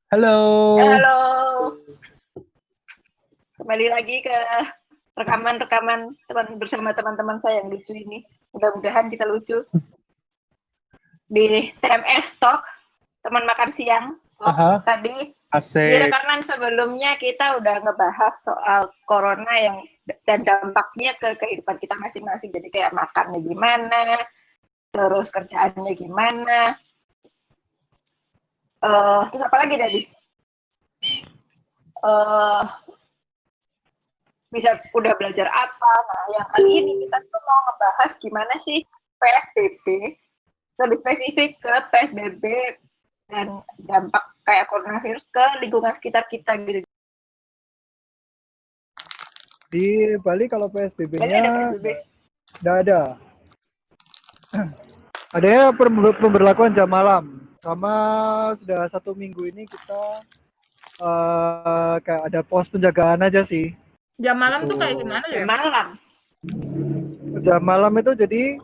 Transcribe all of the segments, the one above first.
Halo. Halo, kembali lagi ke rekaman bersama teman-teman saya yang lucu ini. Mudah-mudahan kita lucu di TMS Talk, teman makan siang. Tadi di Asik. rekaman sebelumnya kita udah ngebahas soal corona dan dampaknya ke kehidupan kita masing-masing. Jadi kayak makannya gimana, terus kerjaannya gimana. Terus apa lagi tadi? Bisa udah belajar apa. Nah, yang kali ini kita tuh mau ngebahas gimana sih PSBB, lebih spesifik ke PSBB dan dampak kayak coronavirus ke lingkungan sekitar kita gitu. Di Bali kalau PSBB-nya Jadi ada PSBB. nggak ada. Adanya pemberlakuan jam malam. Sama sudah 1 minggu ini kita kayak ada pos penjagaan aja sih. Jam malam gitu. tuh kayak gimana ya? Jam malam. Jam malam itu jadi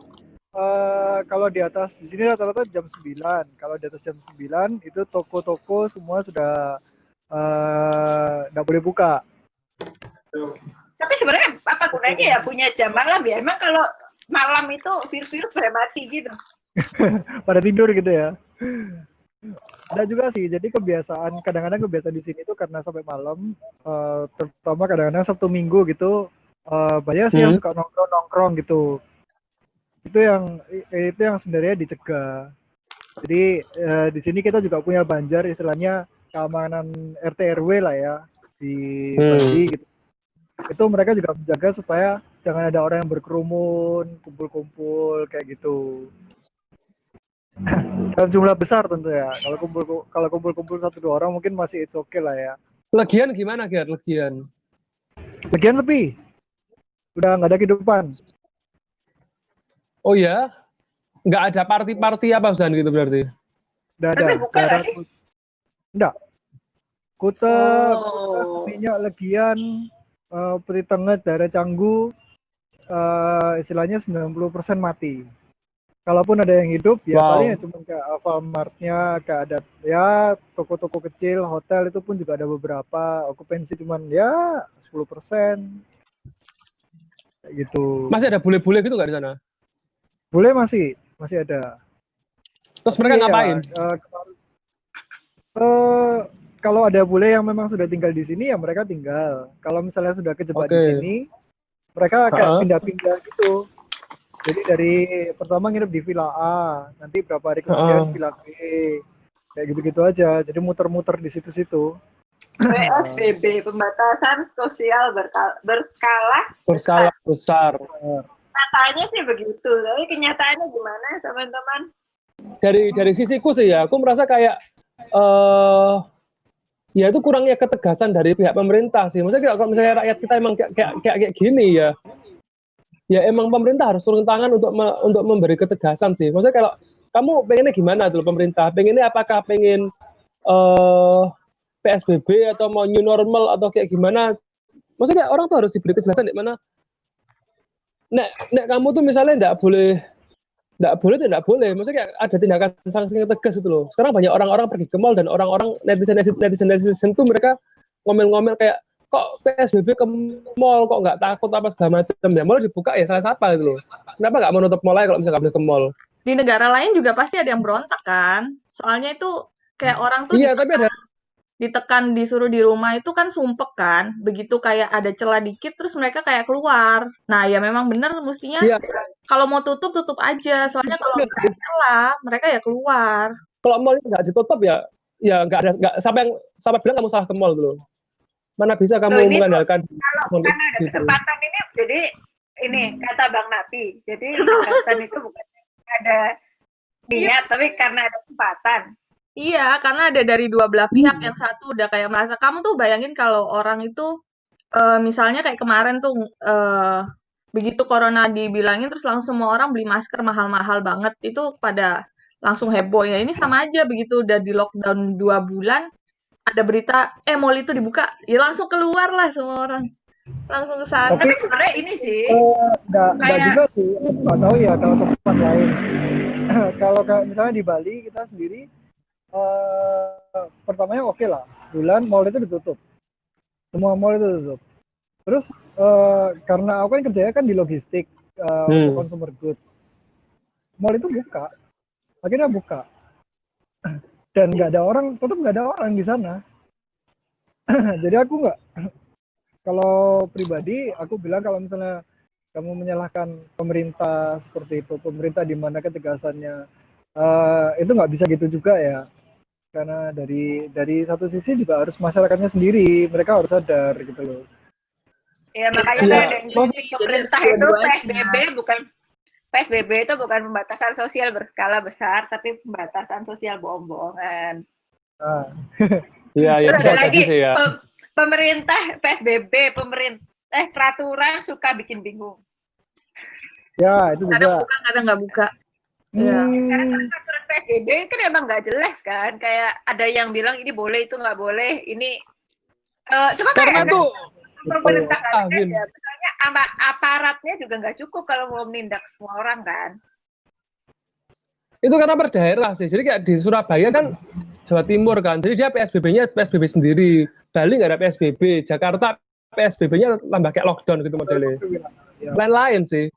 kalau di atas di sini rata-rata jam 9. Kalau di atas jam 9 itu toko-toko semua sudah nggak boleh buka. Tapi sebenarnya apa gunanya ya punya jam malam ya? Emang kalau malam itu virus-virus pada mati gitu. Pada tidur gitu ya. Ada juga sih, jadi kadang-kadang kebiasaan di sini itu karena sampai malam, terutama kadang-kadang Sabtu Minggu gitu, banyak sih yang suka nongkrong gitu. Itu yang sebenarnya dicegah. Jadi di sini kita juga punya banjar istilahnya keamanan RT RW lah ya di Bali gitu. Itu mereka juga menjaga supaya jangan ada orang yang berkerumun, kumpul-kumpul kayak gitu. Dalam jumlah besar tentu ya. Kalau kumpul-kumpul 1-2 orang mungkin masih it's okay lah ya. Legian gimana, Ger? Legian sepi. Udah nggak ada kehidupan. Oh ya? Nggak ada party-party apa Susan gitu berarti? Nggak ada. Tapi bukan nggak sih? Nggak. Kuta sepinya Legian, Peti Tenget, daerah Canggu, istilahnya 90% mati. Kalaupun ada yang hidup, ya paling cuma kayak Alfamart-nya, kayak ada ya toko-toko kecil, hotel itu pun juga ada beberapa, okupansi cuman ya 10%. Kayak gitu. Masih ada bule-bule gitu nggak di sana? Bule masih ada. Terus mereka ngapain? Kalau ada bule yang memang sudah tinggal di sini ya mereka tinggal. Kalau misalnya sudah kejebak di sini, mereka kayak pindah-pindah gitu. Jadi dari pertama nginep di Villa A, nanti berapa hari kemudian Villa B, kayak gitu-gitu aja. Jadi muter-muter di situ-situ. PSBB, pembatasan sosial berskala besar. Katanya sih begitu, tapi kenyataannya gimana teman-teman? Dari sisiku sih ya, aku merasa kayak ya itu kurangnya ketegasan dari pihak pemerintah sih. Maksudnya kalau misalnya rakyat kita emang kayak gini ya emang pemerintah harus turun tangan untuk memberi ketegasan sih. Maksudnya kalau kamu pengennya gimana tuh pemerintah? Pengennya apakah pengen PSBB atau mau new normal atau kayak gimana? Maksudnya orang tuh harus diberi kejelasan di mana. Nek kamu tuh misalnya nggak boleh. Maksudnya ada tindakan sanksi yang tegas itu loh. Sekarang banyak orang-orang pergi ke mall dan orang-orang netizen tuh mereka ngomel-ngomel kayak kok PSBB ke mall kok nggak takut apa segala macam ya, mall dibuka ya salah siapa gitu loh. Kenapa nggak menutup mall aja kalau misalnya nggak boleh ke mall? Di negara lain juga pasti ada yang berontak kan, soalnya itu kayak orang tuh ditekan disuruh di rumah itu kan sumpek kan, begitu kayak ada celah dikit terus mereka kayak keluar. Nah ya memang benar mestinya kalau mau tutup aja, soalnya kalau nggak celah mereka ya keluar. Kalau mall nggak ditutup ya nggak sampai bilang kamu salah ke mall dulu. Mana bisa kamu mengandalkan kalau kan ada kesempatan ini, jadi ini kata Bang Napi, jadi kesempatan itu bukan ada niat tapi karena ada kesempatan. Iya, karena ada dari dua belah pihak. Yang satu udah kayak merasa, kamu tuh bayangin kalau orang itu misalnya kayak kemarin tuh begitu corona dibilangin terus langsung semua orang beli masker mahal-mahal banget, itu pada langsung heboh ya. Ini sama aja, begitu udah di lockdown 2 bulan ada berita mall itu dibuka, ya langsung keluar lah semua orang, langsung ke sana. Tapi sebenarnya ini sih nggak juga sih, nggak tahu ya kalau tempat lain. Kalau misalnya di Bali kita sendiri pertamanya oke lah, sebulan mall itu ditutup, semua mall itu tutup. Terus karena aku kan kerjanya kan di logistik untuk consumer good, mall itu buka, akhirnya buka, dan nggak ada orang, tetap nggak ada orang di sana. Jadi aku nggak, kalau pribadi aku bilang kalau misalnya kamu menyalahkan pemerintah seperti itu, pemerintah di mana ketegasannya, itu nggak bisa gitu juga ya. Karena dari satu sisi juga harus masyarakatnya sendiri, mereka harus sadar gitu loh. Ya makanya Iya. kayak dari kritik pemerintah itu PSBB itu bukan pembatasan sosial berskala besar, tapi pembatasan sosial bohong-bohongan. Nah, Iya, Terus bisa ada jadi lagi sih ya. pemerintah PSBB, peraturan suka bikin bingung. ya itu Kadang juga. buka, kadang nggak buka. Iya. Karena peraturan PSBB kan emang nggak jelas kan, kayak ada yang bilang ini boleh itu nggak boleh, ini cuma Karena kayak tuh pemerintah nggak Ah, tegas Vin. ya, misalnya aparatnya juga nggak cukup kalau mau menindak semua orang kan. itu karena per daerah sih. Jadi kayak di Surabaya kan Jawa Timur kan. Jadi dia PSBB-nya PSBB sendiri. Bali nggak ada PSBB. Jakarta PSBB-nya tambah kayak lockdown gitu modelnya. Ya. Lain-lain sih.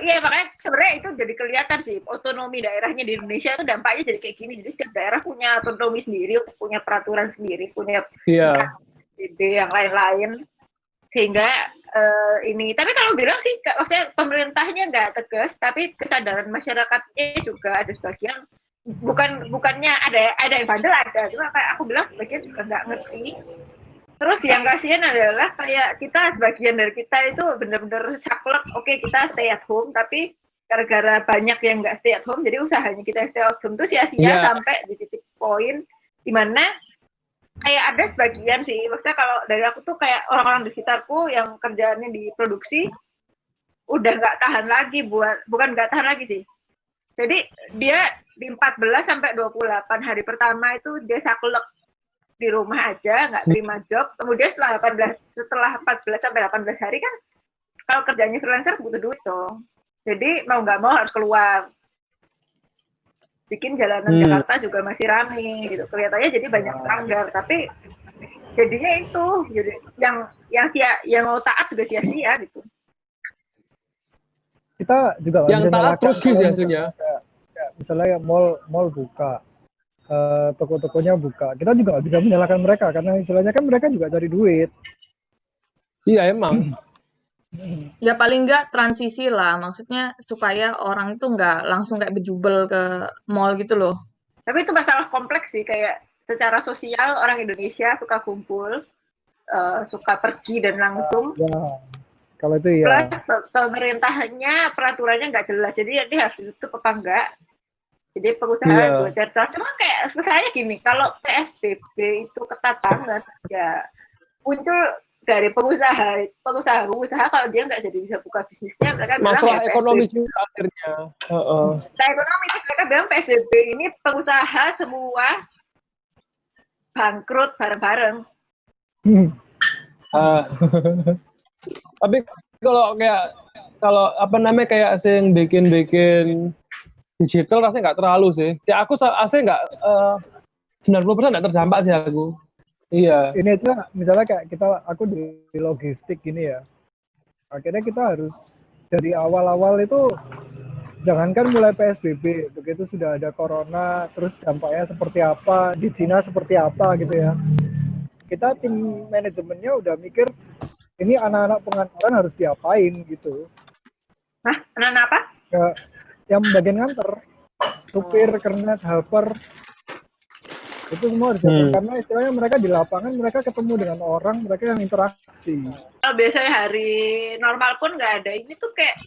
Iya makanya sebenarnya itu jadi kelihatan sih otonomi daerahnya di Indonesia itu dampaknya jadi kayak gini. Jadi setiap daerah punya otonomi sendiri, punya peraturan sendiri, punya Iya. PSBB yang lain-lain. Sehingga ini, tapi kalau bilang sih, maksudnya pemerintahnya nggak tegas, tapi kesadaran masyarakatnya juga ada sebagian, bukannya ada yang bandel ada, cuma kayak aku bilang sebagian juga nggak ngerti. Terus yang kasihan adalah kayak kita, sebagian dari kita itu bener-bener saklek, oke kita stay at home, tapi gara-gara banyak yang nggak stay at home, jadi usahanya kita stay at home itu sia-sia sampai di titik poin dimana kayak ada sebagian sih, maksudnya kalau dari aku tuh kayak orang-orang di sekitarku yang kerjaannya di produksi udah nggak tahan lagi, bukan nggak tahan lagi sih. Jadi dia di 14 sampai 28 hari pertama itu dia saklek di rumah aja, nggak terima job. Kemudian setelah 14 sampai 18 hari kan kalau kerjanya freelancer butuh duit dong. Jadi mau nggak mau harus keluar. Bikin jalanan Jakarta juga masih rame gitu, kelihatannya jadi banyak pelanggar, tapi jadinya itu jadi yang mau taat juga sia-sia gitu. Kita juga nggak Yang bisa taat nyalakan rugi sih hasilnya. misalnya mall buka, toko-tokonya buka, kita juga nggak bisa menyalahkan mereka karena istilahnya kan mereka juga cari duit. Iya emang. Ya paling nggak transisi lah, maksudnya supaya orang itu nggak langsung kayak bejubel ke mall gitu loh. Tapi itu masalah kompleks sih, kayak secara sosial orang Indonesia suka kumpul, suka pergi dan langsung. Ya, kalau itu ya. Plus pemerintahnya peraturannya nggak jelas, jadi nanti harus ditutup apa enggak. Jadi pengusaha gue cerita, cuma kayak misalnya gini, kalau PSBB itu ketat banget, ya muncul dari pengusaha kalau dia nggak jadi bisa buka bisnisnya, mereka bilang Masalah ya ekonomi PSBB. juga akhirnya. Masalah ekonomi, mereka bilang PSBB ini pengusaha semua bangkrut bareng-bareng. Tapi kalau apa namanya kayak asing bikin digital rasanya nggak terlalu sih. Ya aku asing nggak 90% nggak terdampak sih aku. Iya. Ini aja misalnya kayak aku di logistik gini ya. Akhirnya kita harus dari awal-awal itu jangankan mulai PSBB, begitu sudah ada corona, terus dampaknya seperti apa, di Cina seperti apa gitu ya. Kita tim manajemennya udah mikir ini anak-anak pengantaran harus diapain gitu. Hah? Anak-anak apa? Yang bagian nganter, supir, kernet, helper, itu semua harus diapain. Karena istilahnya mereka di lapangan, mereka ketemu dengan orang, mereka yang interaksi. Kalau biasanya hari normal pun nggak ada, ini tuh kayak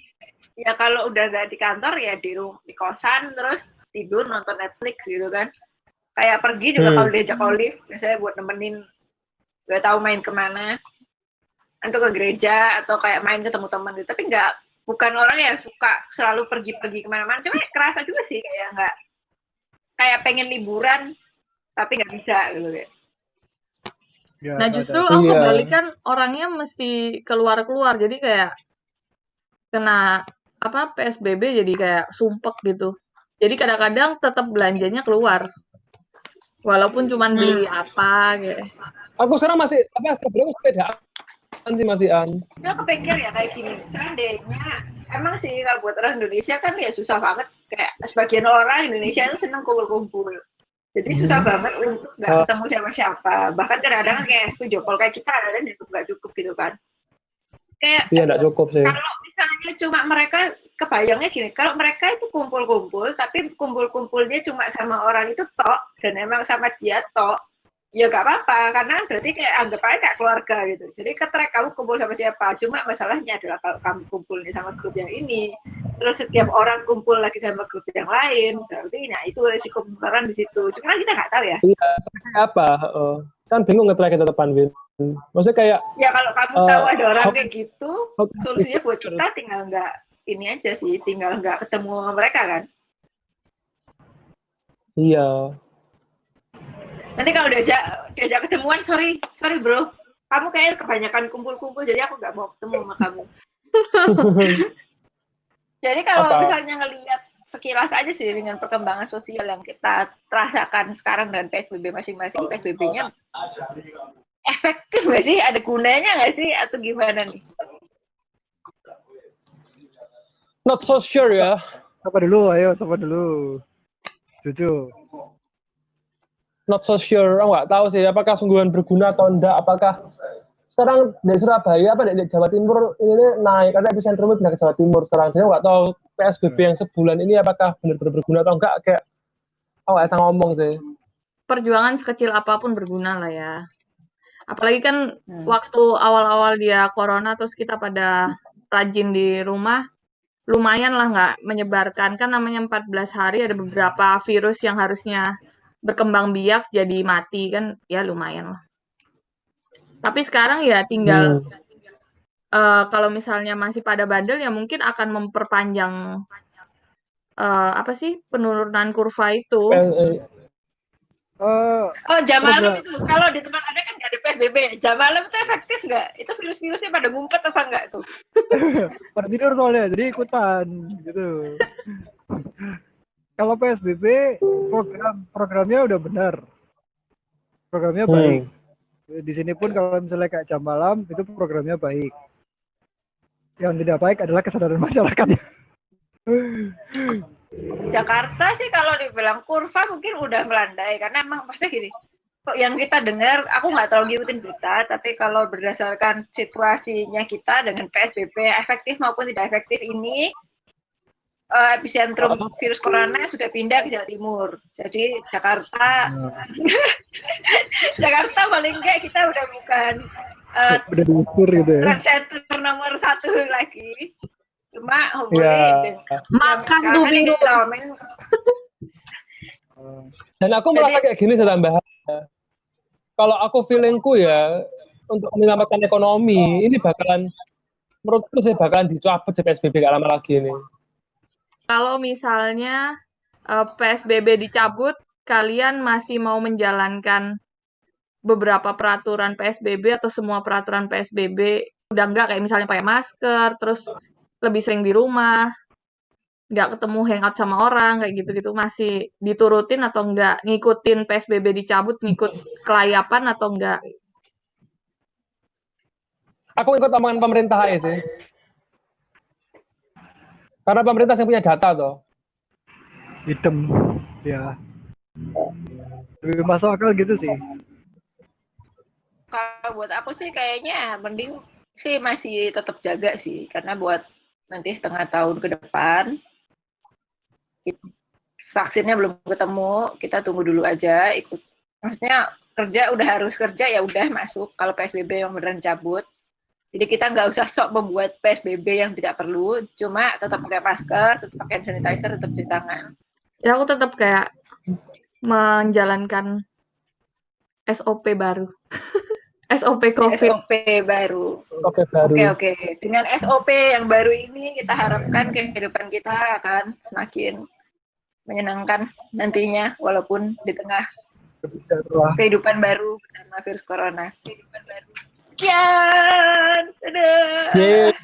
ya kalau udah nggak di kantor ya di kosan, terus tidur nonton Netflix gitu kan. Kayak pergi juga kalau diajak Olive, biasanya buat nemenin, nggak tahu main kemana, atau ke gereja atau kayak main ketemu teman gitu. Tapi bukan orang yang suka selalu pergi-pergi kemana-mana. Cuma kerasa juga sih kayak nggak, kayak pengen liburan tapi nggak bisa gitu ya. Nah justru aku kebalikan, orangnya mesti keluar-keluar, jadi kayak kena PSBB jadi kayak sumpek gitu. Jadi kadang-kadang tetap belanjanya keluar. Walaupun cuman beli apa gitu. Aku sekarang masih sebenarnya sepedaan sih masih an. Saya kepikir ya kayak gini, seandainya emang sih kalau buat orang Indonesia kan ya susah banget, kayak sebagian orang Indonesia itu seneng kumpul-kumpul. Jadi susah banget untuk nggak ketemu siapa-siapa. Bahkan kadang-kadang kayak jopol kayak kita ada yang nggak cukup gitu kan. Kayak Iya nggak cukup sih. kalau misalnya cuma mereka, kebayangnya gini, kalau mereka itu kumpul-kumpul tapi kumpul-kumpulnya cuma sama orang itu tok dan emang sama dia tok, ya nggak apa-apa karena berarti kayak anggap aja kayak keluarga gitu. Jadi ketrek kamu kumpul sama siapa, cuma masalahnya adalah kalau kamu kumpulnya sama grup yang ini terus setiap orang kumpul lagi sama grup yang lain, berarti nah itu resiko penularan di situ. Cuma kita nggak tahu ya. Iya, apa? Kan bingung nge-track depan Win. Maksudnya kayak ya kalau kamu tahu ada orang kayak gitu, solusinya buat kita tinggal nggak ini aja sih, tinggal nggak ketemu sama mereka kan. Iya. Nanti kalau diajak ketemuan, sorry bro, kamu kayaknya kebanyakan kumpul-kumpul, jadi aku nggak mau ketemu sama kamu. Jadi kalau misalnya ngelihat sekilas aja sih dengan perkembangan sosial yang kita rasakan sekarang dan PSBB masing-masing, PSBB-nya efektif nggak sih? Ada gunanya nggak sih? Atau gimana nih? Not so sure ya. Siapa dulu? Ayo, siapa dulu? Cucu. Not so sure. Aku nggak tahu sih apakah sungguhan berguna atau enggak. Apakah sekarang di Surabaya di Jawa Timur ini naik karena epicentrumnya pindah ke Jawa Timur sekarang. Jadi nggak tahu PSBB yang sebulan ini apakah benar-benar berguna atau enggak. Kayak aku nggak bisa ngomong sih. Perjuangan sekecil apapun berguna lah ya. Apalagi kan waktu awal-awal dia corona terus kita pada rajin di rumah, lumayan lah nggak menyebarkan. Kan namanya 14 hari ada beberapa virus yang harusnya berkembang biak jadi mati kan, ya lumayan lah. Tapi sekarang ya tinggal kalau misalnya masih pada bandel ya mungkin akan memperpanjang penurunan kurva itu. Jam malam itu kalau di tempat ada kan nggak ada PSBB. Jam malam itu efektif nggak? Itu virus-virusnya pada ngumpet apa nggak tuh? Pada tidur soalnya, jadi ikutan gitu. Kalau PSBB programnya udah benar, programnya baik. Di sini pun kalau misalnya kayak jam malam itu programnya baik. Yang tidak baik adalah kesadaran masyarakatnya. Jakarta sih kalau dibilang kurva mungkin udah melandai karena emang maksudnya gini, yang kita dengar, aku nggak terlalu ngikutin berita, tapi kalau berdasarkan situasinya kita dengan PSBB efektif maupun tidak efektif ini, epicentrum virus corona sudah pindah ke Jawa Timur. Jadi Jakarta, Jakarta paling enggak kita udah bukan udah diukur gitu ya. trend center nomor 1 lagi. Cuma hopefully makan tuh virus. Dan aku merasa kayak gini tambahan. Kalau aku feelingku ya untuk menyelamatkan ekonomi ini bakalan menurutku sih bakalan dicabut PSBB gak lama lagi ini. Kalau misalnya PSBB dicabut, kalian masih mau menjalankan beberapa peraturan PSBB atau semua peraturan PSBB? Udah enggak kayak misalnya pakai masker, terus lebih sering di rumah, nggak ketemu hangout sama orang, kayak gitu-gitu masih diturutin atau enggak? Ngikutin PSBB dicabut, ngikut kelayapan atau enggak? Aku ikut omongan pemerintah aja sih. Karena pemerintah yang punya data toh. Hitam, ya. Lebih masuk akal gitu sih. Kalau buat aku sih kayaknya mending sih masih tetap jaga sih, karena buat nanti setengah tahun ke depan vaksinnya belum ketemu, kita tunggu dulu aja. Ikut, maksudnya kerja udah harus kerja ya udah masuk. Kalau PSBB yang beneran cabut, jadi kita nggak usah sok membuat PSBB yang tidak perlu, cuma tetap pakai masker, tetap pakai sanitizer, tetap cuci tangan. Ya aku tetap kayak menjalankan SOP baru. SOP COVID. SOP baru. Oke. Dengan SOP yang baru ini kita harapkan kehidupan kita akan semakin menyenangkan nantinya, walaupun di tengah kehidupan baru bersama virus corona. Kehidupan baru. Kian, dadah.